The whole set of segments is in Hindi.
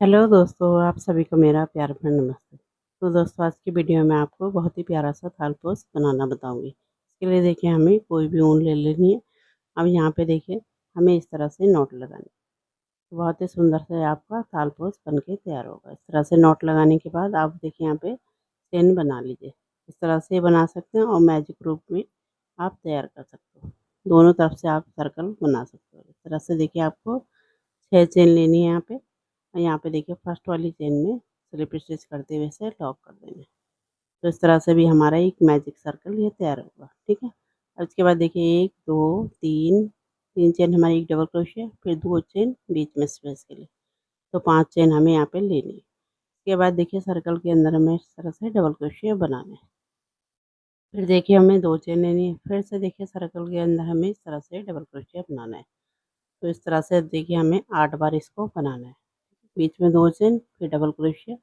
हेलो दोस्तों, आप सभी को मेरा प्यार भरा नमस्ते। तो दोस्तों, आज की वीडियो में आपको बहुत ही प्यारा सा थाल पोस्ट बनाना बताऊंगी। इसके लिए देखिए हमें कोई भी ऊन ले लेनी है। अब यहाँ पे देखिए हमें इस तरह से नॉट लगानी है। तो बहुत ही सुंदर से आपका थाल पोस्ट बन के तैयार होगा। इस तरह से नॉट लगाने के बाद आप देखिए यहाँ पे चेन बना लीजिए। इस तरह से बना सकते हैं और मैजिक रूप में आप तैयार कर सकते हो। दोनों तरफ से आप सर्कल बना सकते हो। इस तरह से देखिए आपको 6 चेन लेनी है यहाँ पे। और यहाँ पे देखिए फर्स्ट वाली चेन में स्लिप स्टिच करते हुए से लॉक कर देना है। तो इस तरह से भी हमारा एक मैजिक सर्कल ये तैयार होगा। ठीक है। अब इसके बाद देखिए 1 2 3 3 चेन हमारी एक डबल क्रोशिया, फिर 2 चेन बीच में स्पेस के लिए। तो 5 चेन हमें यहाँ पे लेनी है। इसके बाद देखिए सर्कल के अंदर हमें इस तरह से डबल क्रोशिया बनाना है। फिर देखिए हमें 2 चेन लेनी है। फिर से देखिए सर्कल के अंदर हमें इस तरह से डबल क्रोशिया बनाना है। तो इस तरह से देखिए हमें 8 बार इसको बनाना है। बीच में 2 चेन फिर डबल क्रोशिया।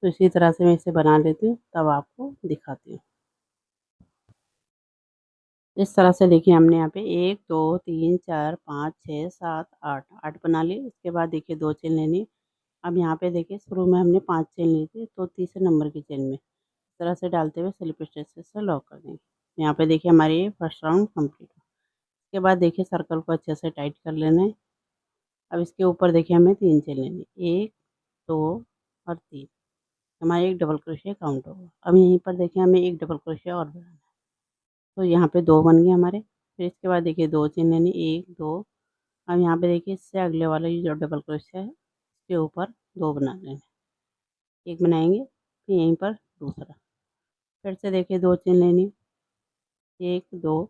तो इसी तरह से मैं इसे बना लेती हूँ, तब आपको दिखाती हूँ। इस तरह से देखिए हमने यहाँ पे 1 2 3 4 5 6 7 8 8 बना लिए। इसके बाद देखिए 2 चेन लेनी। अब यहाँ पे देखिए शुरू में हमने 5 चेन ली थी, तो तीसरे नंबर की चेन में इस तरह से डालते हुए स्लिप स्टिच से लॉक कर देंगे। यहाँ पे देखिए हमारी ये फर्स्ट राउंड कंप्लीट हो। इसके बाद देखिए सर्कल को अच्छे से टाइट कर लेना है। अब इसके ऊपर देखिए हमें 3 चेन लेनी, 1 2 और 3। हमारा एक डबल क्रोशिया काउंट होगा। अब यहीं पर देखिए हमें एक डबल क्रोशिया और बनाना है। तो यहाँ पे 2 बन गए हमारे। फिर इसके बाद देखिए 2 चेन लेनी, 1 2। अब यहाँ पे देखिए इससे अगले वाला ये जो डबल क्रोशिया है इसके ऊपर 2 बना लेंगे। एक बनाएंगे, फिर यहीं पर दूसरा। फिर से देखिए 2 चेन लेनी, 1 2।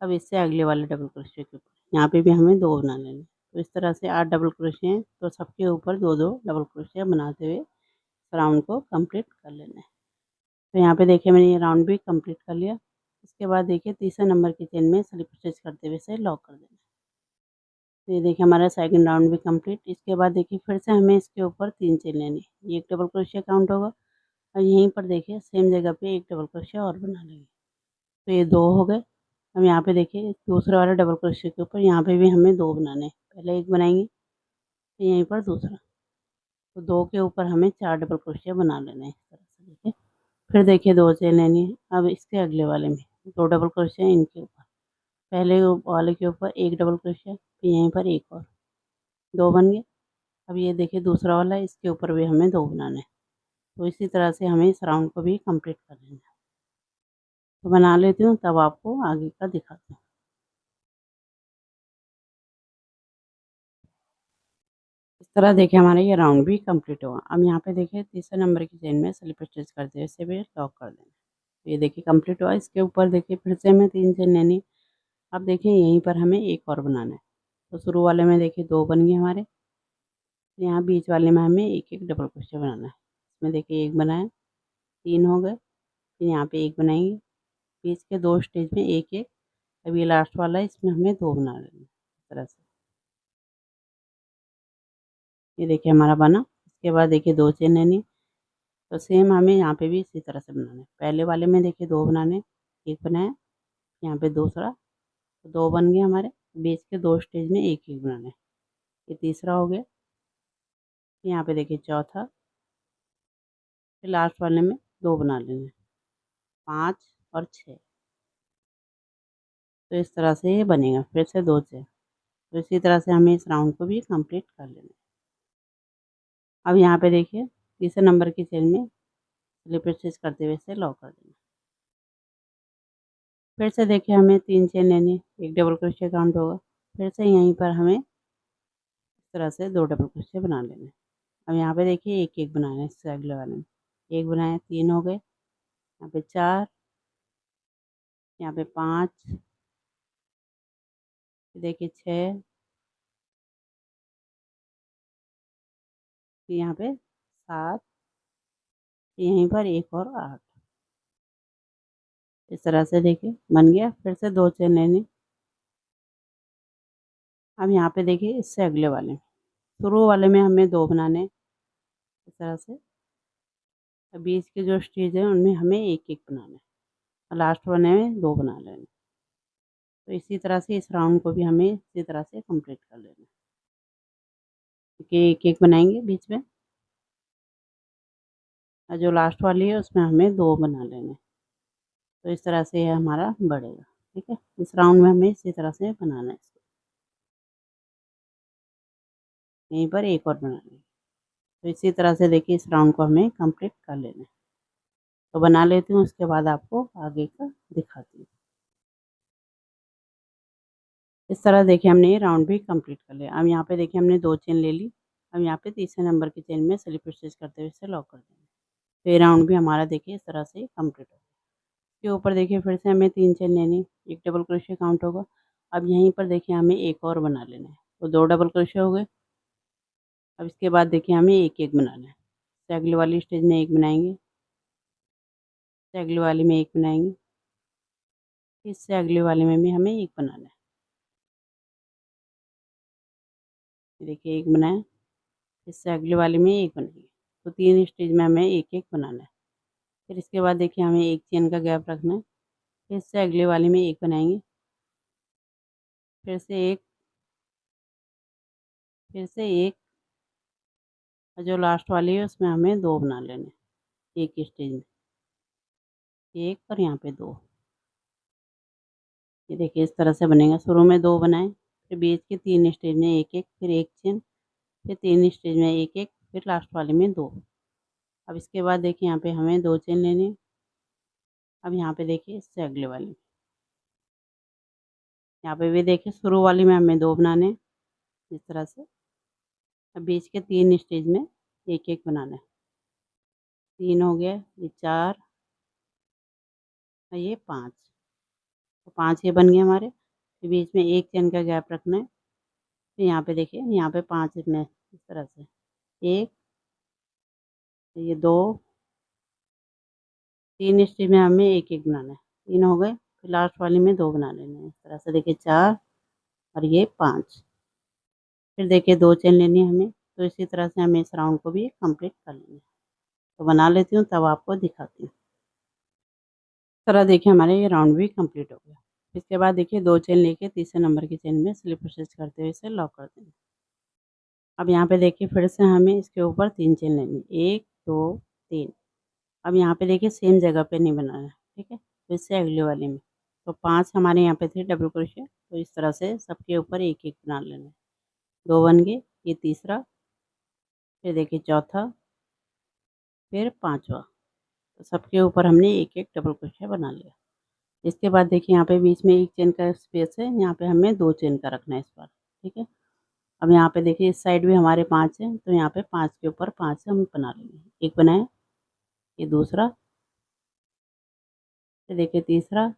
अब इससे अगले वाले डबल क्रोशिया के ऊपर यहाँ पे भी हमें 2 बना लेंगे। तो इस तरह से 8 डबल क्रोशिया हैं, तो सबके ऊपर 2 2 डबल क्रोशिया बनाते हुए राउंड को कंप्लीट कर लेना है। तो यहाँ पे देखिए मैंने ये राउंड भी कंप्लीट कर लिया। इसके बाद देखिए तीसरे नंबर की चेन में स्लिप स्टिच करते हुए इसे लॉक कर देना है। तो ये देखिए हमारा सेकंड राउंड भी कंप्लीट। इसके बाद देखिए फिर से हमें इसके ऊपर 3 चेन लेनी है। ये एक डबल क्रोशिया काउंट होगा और यहीं पर देखिए सेम जगह पे एक डबल क्रोशिया और बना लेंगे। तो ये 2 हो गए। अब यहाँ पे देखिए दूसरे वाले डबल क्रोशिया के ऊपर यहाँ पे भी हमें 2 बनाने हैं। पहले एक बनाएंगे, फिर यहीं पर दूसरा। तो 2 के ऊपर हमें 4 डबल क्रोशिया बना लेने हैं। इस तरह से देखिए। फिर देखिए 2 चेन लेनी है। अब इसके अगले वाले में 2 डबल क्रोशिया इनके ऊपर। पहले वाले के ऊपर एक डबल क्रोशिया, फिर यहीं पर एक और। 2 बन गए। अब ये देखिए दूसरा वाला है, इसके ऊपर भी हमें 2 बनाने हैं। तो इसी तरह से हमें इस राउंड को भी कंप्लीट कर लेना है। तो बना लेती हूँ, तब आपको आगे का दिखाती हूँ। इस तरह देखिए हमारा ये राउंड भी कंप्लीट हुआ। अब यहाँ पे देखिए तीसरे नंबर की चेन में स्लिप स्टिच करते हुए इसे भी लॉक कर देना। तो ये देखिए कंप्लीट हुआ। इसके ऊपर देखिए फिर से हमें 3 चेन लेनी। अब देखिए यहीं पर हमें एक और बनाना है। तो शुरू वाले में देखिए 2 बन गए हमारे। यहाँ बीच वाले में हमें एक एक डबल क्रोशिया बनाना है। इसमें देखिए एक बनाया, 3 हो गए। फिर यहाँ पे एक बनाएंगे, बीच के 2 स्टेज में एक एक। अब ये लास्ट वाला है, इसमें हमें 2 बना लेना है इस तरह से। ये देखिए हमारा बना। इसके बाद देखिए 2 चेन लेनी। तो सेम हमें यहाँ पे भी इसी तरह से बनाना है। पहले वाले में देखिए 2 बनाने, एक बनाया, यहाँ पे दूसरा। तो 2 बन गए हमारे। बीच के 2 स्टेज में एक एक बनाना है। ये तीसरा हो गया। यहाँ पे देखिए चौथा। फिर लास्ट वाले में 2 बना लेने, 5 और 6। तो इस तरह से ये बनेगा। फिर से 2 चेन। तो इसी तरह से हमें इस राउंड को भी कंप्लीट कर लेना है। अब यहाँ पे देखिए तीसरे नंबर की चेन में स्लिप स्टिच करते हुए इसे लॉक कर देना। फिर से देखिए हमें 3 चेन लेनी, एक डबल क्रोशिया काउंट होगा। फिर से यहीं पर हमें इस तरह से 2 डबल क्रोशिया बना लेने। अब यहाँ पे देखिए एक एक बनाना है। इससे अगले वाले में एक बनाया, 3 हो गए। यहाँ पे 4, यहाँ पे 5, देखिए 6, यहाँ पे 7, यहीं पर एक और 8। इस तरह से देखिए बन गया। फिर से 2 चेन लेनी। अब यहाँ पे देखिए इससे अगले वाले में, शुरू वाले में हमें 2 बनाने। इस तरह से बीच के जो स्टेज है उनमें हमें एक एक बनाना है और लास्ट वाले में 2 बना लेने। तो इसी तरह से इस राउंड को भी हमें इसी तरह से कंप्लीट कर लेना है। क्योंकि एक एक बनाएंगे बीच में। और जो लास्ट वाली है उसमें हमें 2 बना लेने हैं। तो इस तरह से ये हमारा बढ़ेगा। ठीक है, इस राउंड में हमें इसी तरह से बनाना है इसको। यहीं पर एक और बना लेंगे। तो इसी तरह से देखिए इस राउंड को हमें कंप्लीट कर लेना है। तो बना लेती हूँ, उसके बाद आपको आगे का दिखाती हूँ। इस तरह देखिए हमने ये राउंड भी कंप्लीट कर लिया। अब यहाँ पे देखिए हमने 2 चेन ले ली। अब यहाँ पे तीसरे नंबर की चेन में स्लिप स्टिच करते हुए इसे लॉक कर देंगे। तो ये राउंड भी हमारा देखिए इस तरह से कंप्लीट हो गया। इसके ऊपर देखिए फिर से हमें 3 चेन लेनी, एक डबल क्रोशिया काउंट होगा। अब यहीं पर देखिए हमें एक और बना लेना है। तो 2 डबल क्रोशिया हो गए। अब इसके बाद देखिए हमें एक-एक बनाना है। इससे अगली वाली स्टेज में 1 बनाएँगे, इससे अगली वाली में 1 बनाएँगे, इससे अगली वाले में भी हमें 1 बनाना है। ये देखिए 1 बनाया, इससे अगली वाले में 1 बनाएँगे। तो 3 स्टेज में हमें एक-एक बनाना है। फिर इसके बाद देखिए हमें 1 चेन का गैप रखना है, फिर इससे अगली वाले में 1 बनाएँगे, फिर से 1, फिर से 1 और जो लास्ट वाली है उसमें हमें 2 बना लेने हैं, एक ही स्टेज में। 1 और यहाँ पे 2। ये देखिए इस तरह से बनेगा। शुरू में 2 बनाए, फिर बीच के 3 स्टेज में 1-1, फिर 1 चेन, फिर 3 स्टेज में 1-1, फिर लास्ट वाले में 2। अब इसके बाद देखिए यहाँ पे हमें 2 चेन लेनी है। अब यहाँ पे देखिए इससे अगले वाले में, यहाँ पे भी देखिए शुरू वाली में हमें 2 बनाने हैं, इस तरह से। अब बीच के 3 स्टेज में 1-1 बनाना है। 3 हो गया, ये 4 और ये 5। तो 5 ये बन गए हमारे। फिर बीच में 1 चेन का गैप रखना है। फिर यहाँ पे देखिए, यहाँ पे 5 में इस तरह से 1, ये 2, 3 स्टेज में हमें 1-1 बनाना है। 3 हो गए, फिर लास्ट वाली में 2 बना लेने हैं। इस तरह से देखिए 4 और ये 5। फिर देखिए 2 चेन लेनी है हमें। तो इसी तरह से हमें इस राउंड को भी कंप्लीट कर लेना है। तो बना लेती हूँ तब आपको दिखाती हूँ। इस तरह देखिए हमारे ये राउंड भी कंप्लीट हो गया। इसके बाद देखिए 2 चेन लेके तीसरे नंबर की चेन में स्लिप स्टिच करते हुए इसे लॉक कर देंगे। अब यहाँ पे देखिए फिर से हमें इसके ऊपर 3 चेन लेनी है। 1, 2, 3। अब यहाँ पे देखिए सेम जगह पे नहीं बनाना है, ठीक है? तो इससे अगले वाले में। तो 5 हमारे यहाँ पे थे डबल क्रोशिया, तो इस तरह से सबके ऊपर 1-1 बना लेना है। 2 बन गए, ये तीसरा, फिर देखिए चौथा, फिर पाँचवा। तो सबके ऊपर हमने 1-1 डबल क्रोशिया बना लिया। इसके बाद देखिए यहाँ पे बीच में 1 चेन का स्पेस है, यहाँ पे हमें 2 चेन का रखना है इस बार, ठीक है? अब यहाँ पे देखिए इस साइड भी हमारे 5 हैं, तो यहाँ पे 5 के ऊपर 5 हम बना लेंगे। 1 बनाया, ये दूसरा, फिर देखिए तीसरा,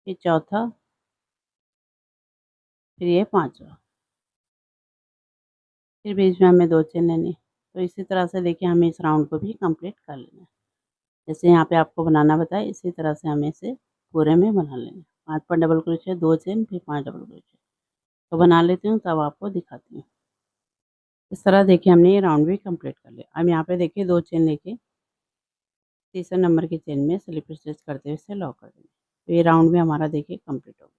फिर चौथा, फिर ये पाँचवा। फिर बीच में हमें 2 चेन लेनी है। तो इसी तरह से देखिए हमें इस राउंड को भी कंप्लीट कर लेना है। जैसे यहाँ पे आपको बनाना बताया, इसी तरह से हमें इसे पूरे में बना लेना है। 5 पर डबल क्रोशिया, 2 चेन, फिर 5 डबल क्रोशिया। तो बना लेती हूँ तब आपको दिखाती हूँ। इस तरह देखिए हमने ये राउंड भी कंप्लीट कर लिया। अब यहाँ पे देखिए 2 चेन लेके तीसरे नंबर की चेन में स्लिप स्टिच करते हुए इसे लॉक कर देंगे। तो ये राउंड भी हमारा देखिए कंप्लीट हो गया।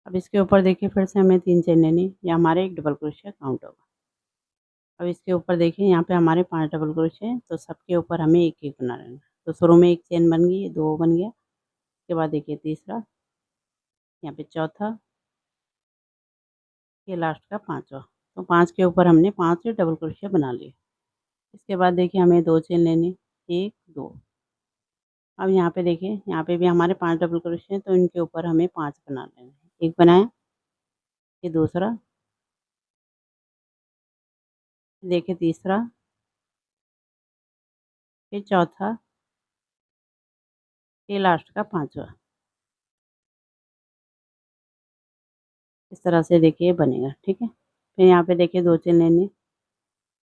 अब इसके ऊपर देखिए फिर से हमें 3 चेन लेनी है, या हमारे 1 डबल क्रोशिया काउंट होगा। अब इसके ऊपर देखिए यहाँ पे हमारे 5 डबल क्रोशिया हैं, तो सबके ऊपर हमें 1-1 बना लेना है। तो शुरू में 1 चेन बन गई, 2 बन गया। उसके बाद देखिए तीसरा, यहाँ पे चौथा, ये लास्ट का पाँचवा। तो 5 के ऊपर हमने 5 डबल क्रोशिया बना लिए। इसके बाद देखिए हमें 2 चेन लेनी, 1, 2। अब यहाँ पे देखिए, यहाँ पे भी हमारे 5 डबल क्रोशिया हैं, तो इनके ऊपर हमें 5 बना लेने हैं। 1 बनाया, ये दूसरा, देखिए तीसरा, फिर चौथा, ये लास्ट का पाँचवा। इस तरह से देखिए बनेगा, ठीक है? फिर यहाँ पे देखिए 2 चेन लेनी।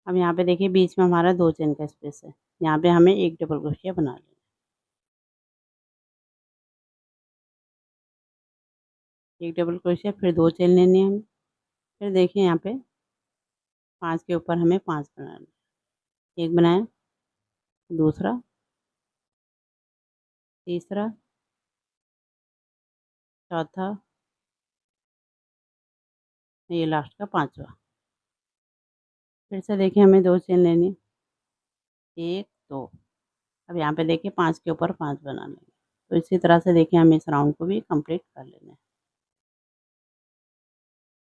अब यहाँ पे देखिए बीच में हमारा 2 चेन का स्पेस है। यहाँ पे हमें 1 डबल क्रोशिया बना लेना है। 1 डबल क्रोशिया, फिर 2 चेन लेनी है हमें। फिर देखिए यहाँ पे 5 के ऊपर हमें 5 बनाना है। 1 बनाया, दूसरा, तीसरा, चौथा, ये लास्ट का पाँचवा। फिर से देखिए हमें 2 चेन लेनी, 1 2। अब यहाँ पे देखिए 5 के ऊपर 5 बना लेंगे। तो इसी तरह से देखिए हमें इस राउंड को भी कंप्लीट कर लेना है।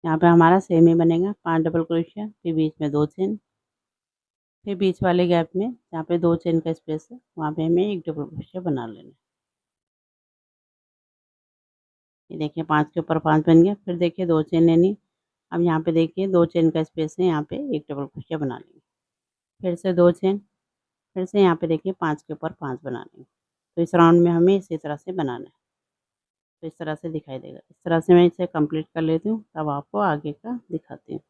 यहाँ पे हमारा सेम ही बनेगा, 5 डबल क्रोशिया, फिर बीच में 2 चेन, फिर बीच वाले गैप में जहाँ पे 2 चेन का स्पेस है वहाँ पे हमें 1 डबल क्रोशिया बना लेना है। ये देखिए 5 के ऊपर 5 बन गया। फिर देखिए 2 चेन लेनी। अब यहाँ पे देखिए 2 चेन का स्पेस है, यहाँ पे 1 डबल क्रोशिया बना लेंगे। फिर से 2 चेन, फिर से यहाँ पे देखिए 5 के ऊपर 5 बना लेंगे। तो इस राउंड में हमें इसी तरह से बनाना है। तो इस तरह से दिखाई देगा। इस तरह से मैं इसे कंप्लीट कर लेती हूँ, तब आपको आगे का दिखाती हूँ।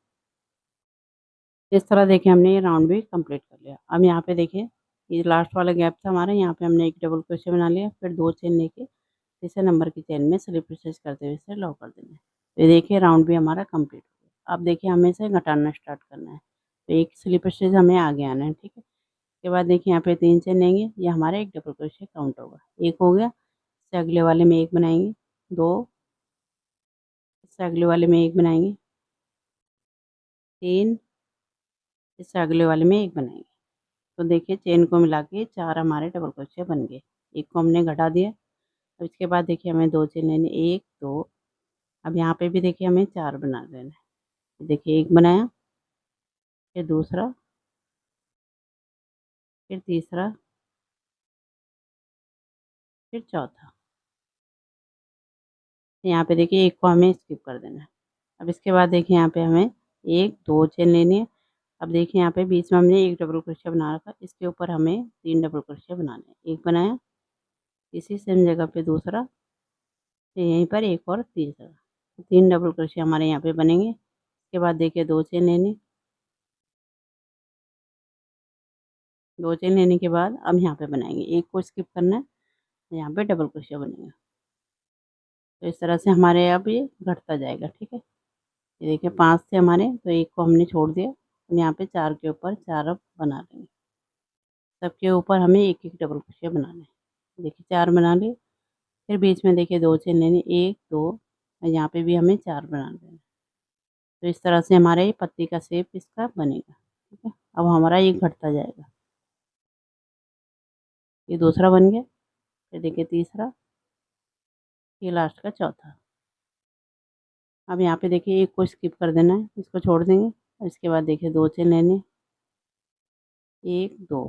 इस तरह देखिए हमने ये राउंड भी कंप्लीट कर लिया। अब यहाँ पे देखिए ये लास्ट वाला गैप था हमारा, यहाँ पे हमने 1 डबल क्रोशिया बना लिया, फिर 2 चेन लेके तीसरे नंबर की चेन में स्लिप स्टिच करते हुए इसे लॉक कर देना है। तो ये देखिए राउंड भी हमारा कंप्लीट हो गया। अब देखिए हमें इसे घटाना स्टार्ट करना है। तो एक स्लिप स्टिच हमें आगे आना है, ठीक है। उसके बाद देखिए यहाँ पे 3 चेन लेंगे, ये हमारा 1 डबल क्रोशिया काउंट होगा। 1 हो गया, इससे अगले वाले में 1 बनाएंगे, 2, इससे अगले वाले में 1 बनाएंगे, 3, इससे अगले वाले में 1 बनाएंगे। तो देखिए चेन को मिला के 4 हमारे डबल क्रोशिया बन गए। एक को हमने घटा दिया। अब इसके बाद देखिए हमें 2 चेन लेनी, 1 2। अब यहाँ पे भी देखिए हमें 4 बना देना है। देखिए 1 बनाया, फिर दूसरा, फिर तीसरा, फिर चौथा। यहाँ पे देखिए 1 को हमें स्किप कर देना है। अब इसके बाद देखिए यहाँ पे हमें 1 2 चेन लेनी है। अब देखिए यहाँ पे बीच में हमने 1 डबल क्रोशिया बना रखा, इसके ऊपर हमें 3 डबल क्रोशिया बनाने हैं। 1 बनाया, इसी सेम जगह पे दूसरा, फिर यहीं पर एक और तीसरा। तो 3 डबल क्रोशिया हमारे यहाँ पे बनेंगे। इसके बाद देखिए 2 चेन लेनी, 2 चेन लेने के बाद अब यहाँ पे बनाएंगे, 1 को स्किप करना है, यहाँ पे डबल क्रोशिया बनेगा। तो इस तरह से हमारे अब ये घटता जाएगा, ठीक है। ये देखिए 5 थे हमारे, तो 1 को हमने छोड़ दिया। अब यहाँ पे 4 के ऊपर 4 अब बना लेंगे। सबके ऊपर हमें 1 1 डबल क्रोशिया बनाना है। देखिए 4 बना लिए, फिर बीच में देखिए 2 चेन लेनी, 1 2, और यहाँ पे भी हमें 4 बना लेना। तो इस तरह से हमारा ये पत्ती का शेप इसका बनेगा, ठीक है। अब हमारा ये घटता जाएगा। ये दूसरा बन गया, फिर देखिए तीसरा, ये लास्ट का चौथा। अब यहाँ पे देखिए 1 को स्किप कर देना है, इसको छोड़ देंगे। और इसके बाद देखिए 2 चेन लेने, 1 2।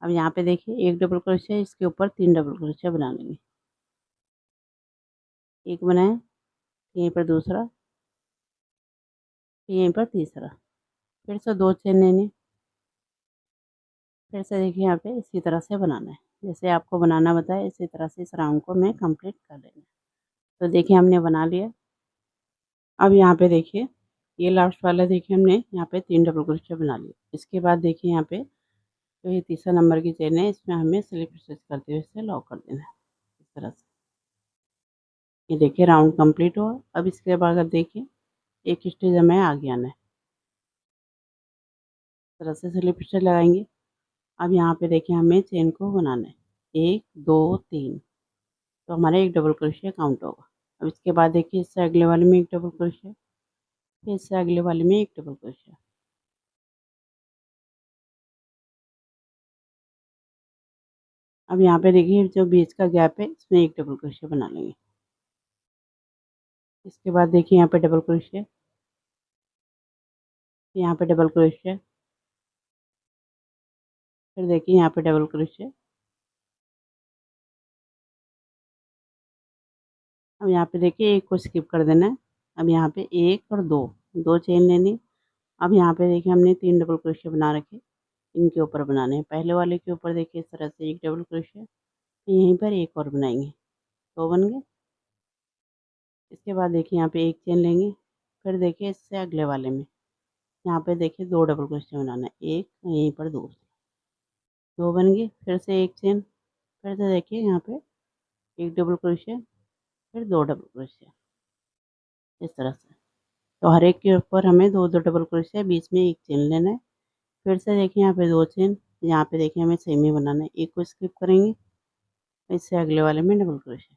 अब यहाँ पे देखिए 1 डबल क्रोशिया, इसके ऊपर 3 डबल क्रोशिया बना लेंगे। 1 बनाया, यहीं पर दूसरा, फिर यहीं पर तीसरा, फिर से 2 चेन लेने, फिर से देखिए यहाँ पे इसी तरह से बनाना है। जैसे आपको बनाना बताया इसी तरह से इस राउंड को मैं कंप्लीट कर लेना है। तो देखिए हमने बना लिया। अब यहाँ पे देखिए ये लास्ट वाला देखिए हमने यहाँ पे 3 डबल क्रोशिया बना लिया। इसके बाद देखिए यहाँ पे तो ये तीसरा नंबर की चेन है, इसमें हमें स्लिप स्टिच करते हुए इसे लॉक कर देना है इस तरह से। ये देखिए राउंड कंप्लीट हुआ। अब इसके बाद अगर देखिए एक स्टिच हमें आगे आना है, इस तरह से स्लिप स्टिच लगाएंगे। अब यहाँ पे देखिए हमें चेन को बनाना है, 1 2 3। तो हमारा 1 डबल क्रोशिया काउंट होगा। अब इसके बाद देखिए इससे अगले वाले में 1 डबल क्रोशिया, फिर इससे अगले वाले में 1 डबल क्रोशिया। अब यहाँ पे देखिए जो बीच का गैप है इसमें 1 डबल क्रोशिया बना लेंगे। इसके बाद देखिए यहाँ पे डबल क्रोशिया, यहाँ पे डबल क्रोशिया, फिर देखिए यहाँ पे डबल क्रोशिया। अब यहाँ पे देखिए 1 को स्किप कर देना है। अब यहाँ पे 1 और 2, 2 चेन लेनी। अब यहाँ पे देखिए हमने 3 डबल क्रोशिया बना रखे, इनके ऊपर बनाने हैं। पहले वाले के ऊपर देखिए इस तरह से 1 डबल क्रोशिया, यहीं पर 1 और बनाएंगे, 2 बन गए। इसके बाद देखिए यहाँ पे 1 चेन लेंगे, फिर देखिए इससे अगले वाले में यहाँ पे देखिए 2 डबल क्रोशिया बनाना है, 1 यहीं पर 2, 2 बन गए। फिर से 1 चेन, फिर से देखिए यहाँ पे 1 डबल क्रोशिया, फिर 2 डबल क्रोशिया, इस तरह से। तो हर एक के ऊपर हमें 2 2 डबल क्रोशिया, बीच में 1 चेन लेना है। फिर से देखिए यहाँ पे 2 चेन, यहाँ पे देखिए हमें सेम ही बनाना है, 1 को स्किप करेंगे, इससे अगले वाले में डबल क्रोशिया,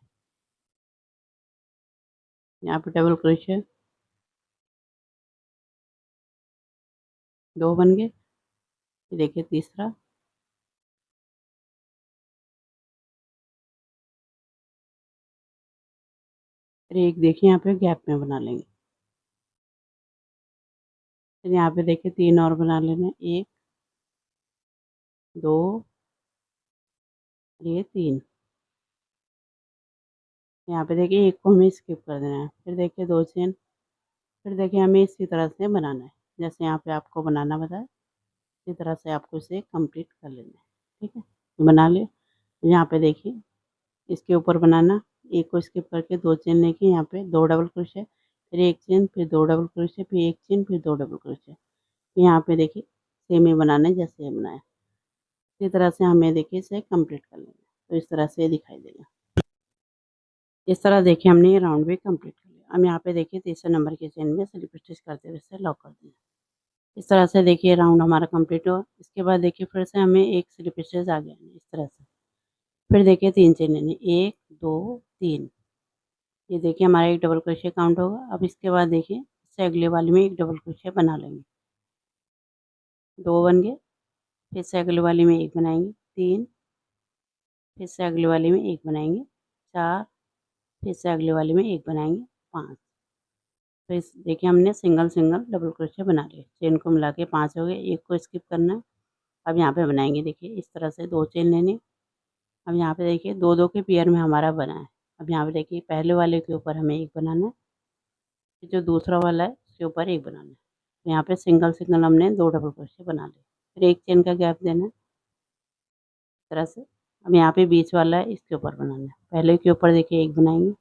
यहाँ पे डबल क्रोशिया, 2 बन गए। ये देखिए तीसरा, फिर एक देखिए यहाँ पे गैप में बना लेंगे। फिर यहाँ पे देखिए 3 और बना लेना है, 1, 2, ये 3। यहाँ पे देखिए एक को हमें स्किप कर देना है। फिर देखिए 2 चेन, फिर देखिए हमें इसी तरह से बनाना है, जैसे यहाँ पे आपको बनाना बताया, इसी तरह से आपको इसे कंप्लीट कर लेना है। ठीक है, बना लिया। यहाँ पे देखिए इसके ऊपर बनाना, एक को स्किप करके 2 चेन लेके यहाँ पे 2 डबल क्रोशे, फिर 1 चेन, फिर 2 डबल क्रोशे, फिर 1 चेन, फिर 2 डबल क्रोशे। यहाँ पे देखिए सेम ही बनाना है जैसे ये बनाया। इसी तरह से हमें देखिए इसे कंप्लीट कर लेना है। तो इस तरह से दिखाई देगा। इस तरह देखिए हमने ये राउंड भी कंप्लीट कर लिया। अब यहाँ पे देखिए तीसरे नंबर की चेन में स्लिप स्टिच करते हुए इसे लॉक कर देना। इस तरह से देखिए राउंड हमारा कंप्लीट हुआ। इसके बाद देखिए फिर से हमें एक स्लिप स्टिच आगे आना है इस तरह से। फिर देखिए 3 चेन लेनी, 1, 2, 3। ये देखिए हमारा एक डबल क्रोशिया काउंट होगा। अब इसके बाद देखिए इससे अगले वाले में एक डबल क्रोशिया बना लेंगे, 2 बन गए। फिर से अगले वाले में एक बनाएंगे, 3। फिर से अगले वाले में एक बनाएंगे, 4। फिर से अगले वाले में एक बनाएंगे, 5। तो इस देखिए हमने सिंगल सिंगल डबल क्रोशिया बना लिए। चेन को मिला के 5 हो गए, एक को स्किप करना है। अब यहाँ पे बनाएंगे देखिए इस तरह से 2 चेन लेने। अब यहाँ पे देखिए 2-2 के पेयर में हमारा बना है। अब यहाँ पे देखिए पहले वाले के ऊपर हमें एक बनाना है, फिर जो दूसरा वाला है उसके ऊपर एक बनाना है। तो यहाँ पे सिंगल सिंगल हमने 2 डबल क्रोशिया बना लिए। फिर एक चेन का गैप देना है इस तरह से। अब यहाँ पे बीच वाला है इसके ऊपर बनाना है। पहले के ऊपर देखिए एक बनाएंगे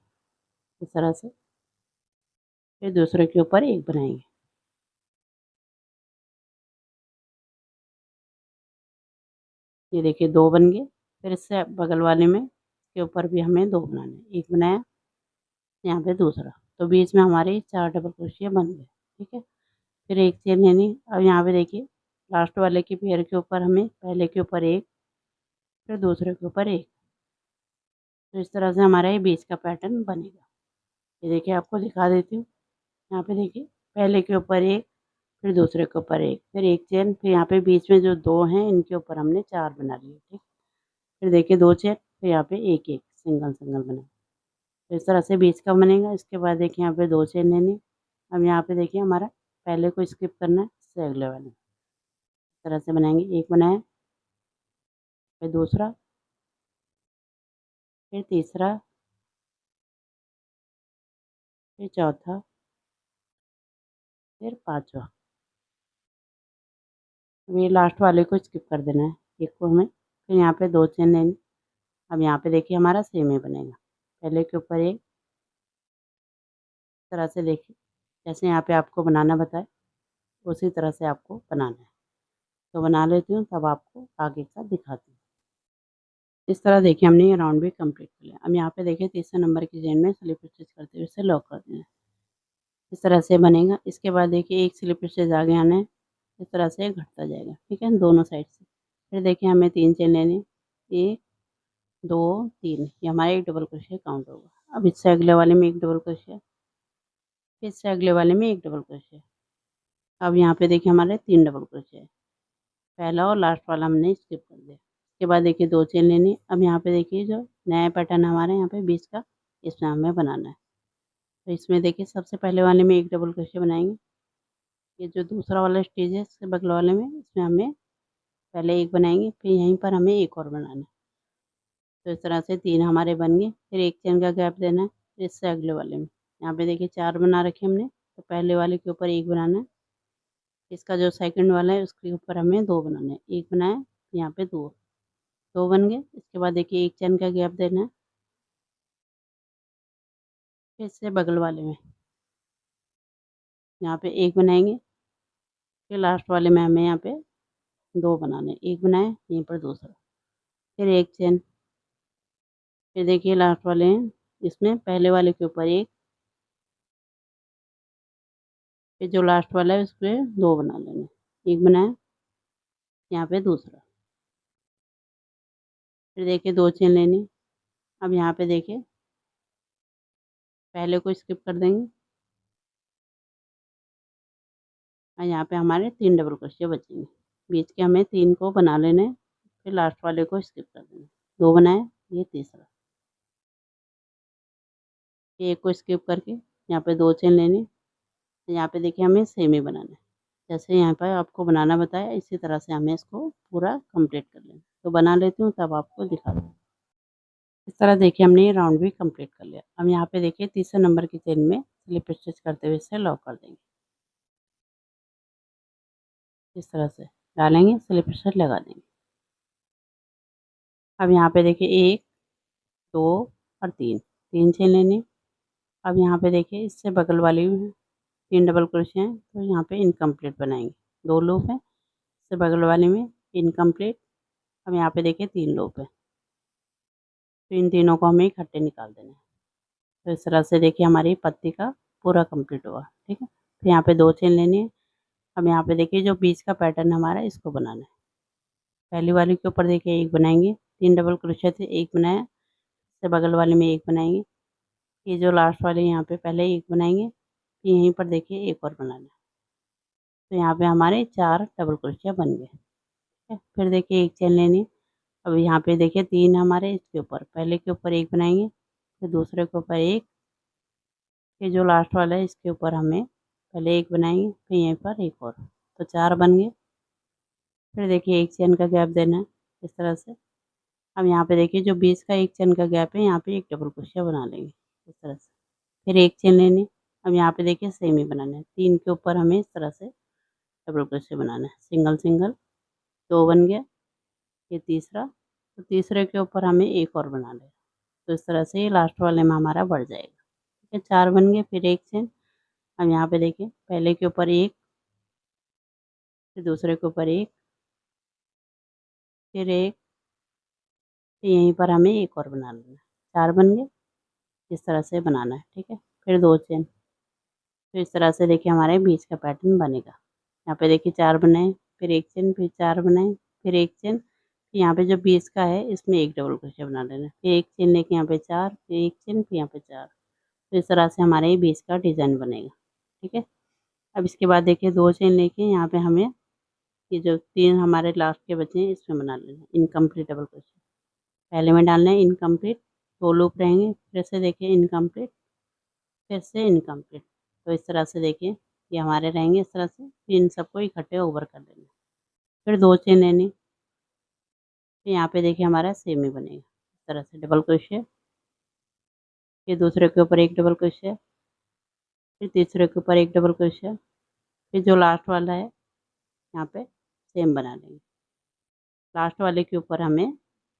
इस तरह से, फिर दूसरे के ऊपर एक बनाएंगे। ये देखिए 2 बन गए। फिर इससे बगल वाले में इसके ऊपर भी हमें 2 बनाने हैं। एक बनाया, यहाँ पे दूसरा, तो बीच में हमारे 4 डबल क्रोशिया बन गए। ठीक है, फिर एक चेन लेनी। अब यहाँ पे देखिए लास्ट वाले के पेयर के ऊपर हमें पहले के ऊपर एक, फिर दूसरे के ऊपर एक। तो इस तरह से हमारा ये बीच का पैटर्न बनेगा। ये देखिए आपको दिखा देती हूँ। यहाँ पे देखिए पहले के ऊपर एक, फिर दूसरे के ऊपर एक, फिर एक चेन, फिर यहाँ पे बीच में जो 2 हैं इनके ऊपर हमने 4 बना लिए। ठीक, फिर देखिए 2 चेन, फिर यहाँ पे एक एक सिंगल सिंगल बना। तो इस तरह से बीच का बनेगा। इसके बाद देखिए यहाँ पे 2 चेन लेनी। अब यहाँ पे देखिए हमारा पहले को स्किप करना है, इससे अगले वाले इस तरह से बनाएंगे। एक बनाया, फिर दूसरा, फिर तीसरा, फिर चौथा, फिर पाँचवा। अब ये लास्ट वाले को स्किप कर देना है, एक को हमें। फिर यहाँ पे 2 चेन लेनी। अब यहाँ पे देखिए हमारा सेम ही बनेगा, पहले के ऊपर एक, इस तरह से देखिए जैसे यहाँ पे आपको बनाना बताए उसी तरह से आपको बनाना है। तो बना लेती हूँ तब आपको आगे का दिखाती हूँ। इस तरह देखिए हमने ये राउंड भी कंप्लीट कर लिया। अब यहाँ पे देखिए तीसरे नंबर की चेन में स्लिप स्टिच करते हुए इसे लॉक कर देना है। इस तरह से बनेगा। इसके बाद देखिए एक स्लिप स्टिच आगे आना है, इस तरह से घटता जाएगा। ठीक है, दोनों साइड से। फिर देखिए हमें 3 चेन लेनी, 1, 2, 3। ये हमारा एक डबल क्रोशिया काउंट होगा। अब इससे अगले वाले में एक डबल क्रोशिया, फिर इससे अगले वाले में एक डबल क्रोशिया। अब यहाँ पे देखिए हमारे 3 डबल क्रोशिया है। पहला और लास्ट वाला हमने स्किप कर दिया। इसके बाद देखिए 2 चेन लेनी। अब यहाँ पे देखिए जो नया पैटर्न हमारे यहाँ पे बीच का, इसमें हमें बनाना है। तो इसमें देखिए सबसे पहले वाले में एक डबल क्रोशिया बनाएंगे। ये जो दूसरा वाला स्टेज है इसके बगल वाले में, इसमें हमें पहले एक बनाएंगे, फिर यहीं पर हमें एक और बनाना है। तो इस तरह से 3 हमारे बन गए। फिर एक चेन का गैप देना है, फिर इससे अगले वाले में। यहाँ पे देखिए 4 बना रखे हमने, तो पहले वाले के ऊपर एक बनाना है। इसका जो सेकंड वाला है उसके ऊपर हमें 2 बनाने हैं। एक बनाया, यहाँ पे 2, 2 बन गए। इसके बाद देखिए एक चेन का गैप देना है, फिर इससे बगल वाले में यहाँ पे एक बनाएंगे। फिर लास्ट वाले में हमें यहाँ पे 2 बनाने हैं। एक बनाया, यहीं पर दूसरा, फिर एक चेन, फिर देखिए लास्ट वाले हैं इसमें पहले वाले के ऊपर एक, फिर जो लास्ट वाला है उस पर 2 बना लेंगे। एक बनाया, यहाँ पे दूसरा, फिर देखिए 2 चेन लेनी। अब यहाँ पे देखिए पहले को स्किप कर देंगे, और यहाँ पे हमारे 3 डबल क्रोशिया बचेंगे। बीच के हमें 3 को बना लेने हैं, फिर लास्ट वाले को स्किप कर देना। 2 बनाए, ये तीसरा, एक को स्किप करके यहाँ पे 2 चेन लेनी। यहाँ पे देखिए हमें सेम ही बनाना है, जैसे यहाँ पर आपको बनाना बताया इसी तरह से हमें इसको पूरा कंप्लीट कर लेना। तो बना लेती हूँ तब आपको दिखा दूँ। इस तरह देखिए हमने ये राउंड भी कंप्लीट कर लिया। अब यहाँ पे देखिए तीसरे नंबर की चेन में स्लिप स्टिच करते हुए इसे लॉक कर देंगे। इस तरह से डालेंगे, स्लिप स्टिच लगा देंगे। अब यहाँ पे देखिए 1, 2 और 3 चेन लेनी। अब यहाँ पे देखिए इससे बगल वाली 3 डबल क्रोशिया हैं, तो यहाँ पे इनकम्प्लीट बनाएंगे। 2 लूप है, इससे बगल वाले में इनकम्प्लीट। अब यहाँ पे देखिए 3 लूप है, तो इन तीनों को हमें इकट्ठे निकाल देना है। तो इस तरह से देखिए हमारी पत्ती का पूरा कंप्लीट हुआ। ठीक है, तो यहाँ पे 2 चेन लेनी है। अब यहाँ पे देखिए जो बीच का पैटर्न हमारा है इसको बनाना है। पहली वाली के ऊपर देखिए 1 बनाएंगे, 3 डबल क्रोशिया से 1 बनाया, इससे बगल वाले में 1 बनाएंगे। ये जो लास्ट वाले यहाँ पे पहले 1 बनाएंगे, यहीं पर देखिए 1 और बनाना है। तो यहाँ पे हमारे 4 डबल क्रोशिया बन गए। ठीक है, फिर देखिए 1 चेन लेनी। अब यहाँ पे देखिए 3 हमारे इसके ऊपर, पहले के ऊपर 1 बनाएंगे, फिर दूसरे के ऊपर 1, ये जो लास्ट वाला है इसके ऊपर हमें पहले 1 बनाएंगे, फिर यहीं पर 1 और, तो 4 बन गए। फिर देखिए 1 चेन का गैप देना है इस तरह से। अब यहाँ पे देखिए जो बीच का 1 चेन का गैप है, यहाँ पे 1 डबल क्रोशिया बना लेंगे इस तरह से। फिर 1 चेन लेनी। अब यहाँ पे देखिए सेम ही बनाना है, 3 के ऊपर हमें इस तरह से डबल क्रोशिया बनाना है, सिंगल सिंगल। 2 बन गया, ये तीसरा, तो तीसरे के ऊपर हमें 1 और बना लें। तो इस तरह से ये लास्ट वाले में हमारा बढ़ जाएगा। ठीक है, 4 बन गए, फिर 1 चेन। अब यहाँ पे देखिए पहले के ऊपर 1, फिर दूसरे के ऊपर 1, फिर 1, फिर यहीं पर हमें 1 और बना लेना है। 4 बन गए, इस तरह से बनाना है। ठीक है, फिर 2 चेन। तो इस तरह से देखिए हमारे बीच का पैटर्न बनेगा। यहाँ पे देखिए 4 बनाए, फिर 1 चेन, फिर 4 बनाए, फिर 1 चेन। फिर यहाँ पे जो बीच का है इसमें 1 डबल क्रोशिया बना लेना है, फिर 1 चेन लेके यहाँ पे 4, फिर 1 चेन, फिर यहाँ पे 4। तो इस तरह से हमारे ये बीच का डिज़ाइन बनेगा। ठीक है, अब इसके बाद देखिए 2 चेन लेके यहाँ पे हमें ये जो 3 हमारे लास्ट के बचे हैं इसमें बना लेना है इनकम्प्लीट डबल क्रोशिया। पहले में डालना है इनकम्प्लीट, 2 लूप रहेंगे, फिर से देखिए इनकम्प्लीट, फिर से इनकम्प्लीट। तो इस तरह से देखिए ये हमारे रहेंगे इस तरह से। फिर इन सबको इकट्ठे ओवर कर लेना, फिर 2 चेन लेनी। फिर यहाँ पे देखिए हमारा सेम ही बनेगा इस तरह से डबल क्रोशिया, फिर दूसरे के ऊपर 1 डबल क्रोशिया, फिर तीसरे के ऊपर 1 डबल क्रोशिया, फिर जो लास्ट वाला है यहाँ पे सेम बना लेंगे। लास्ट वाले के ऊपर हमें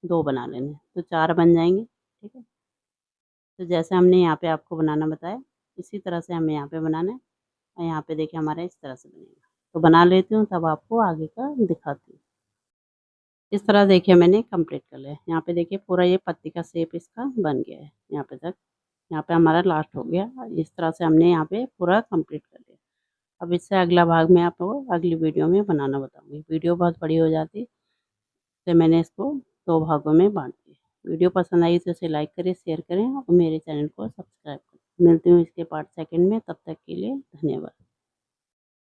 2 बना लेने हैं, तो 4 बन जाएंगे। ठीक है, तो जैसे हमने यहाँ पे आपको बनाना बताया इसी तरह से हमें यहाँ पे बनाना है। और यहाँ पे देखिए हमारा इस तरह से बनेगा। तो बना लेती हूँ तब आपको आगे का दिखाती हूँ। इस तरह देखिए मैंने कंप्लीट कर लिया। यहाँ पे देखिए पूरा ये पत्ती का शेप इसका बन गया है यहाँ पे तक। यहाँ पे हमारा लास्ट हो गया। इस तरह से हमने यहाँ पे पूरा कंप्लीट कर लिया। अब इससे अगला भाग मैं आपको अगली वीडियो में बनाना बताऊँगी। वीडियो बहुत बड़ी हो जाती, तो मैंने इसको 2 भागों में बाँट दिया। वीडियो पसंद आई तो इसे लाइक करें, शेयर करें और मेरे चैनल को सब्सक्राइब करें। मिलती हूँ इसके पार्ट सेकंड में, तब तक के लिए धन्यवाद।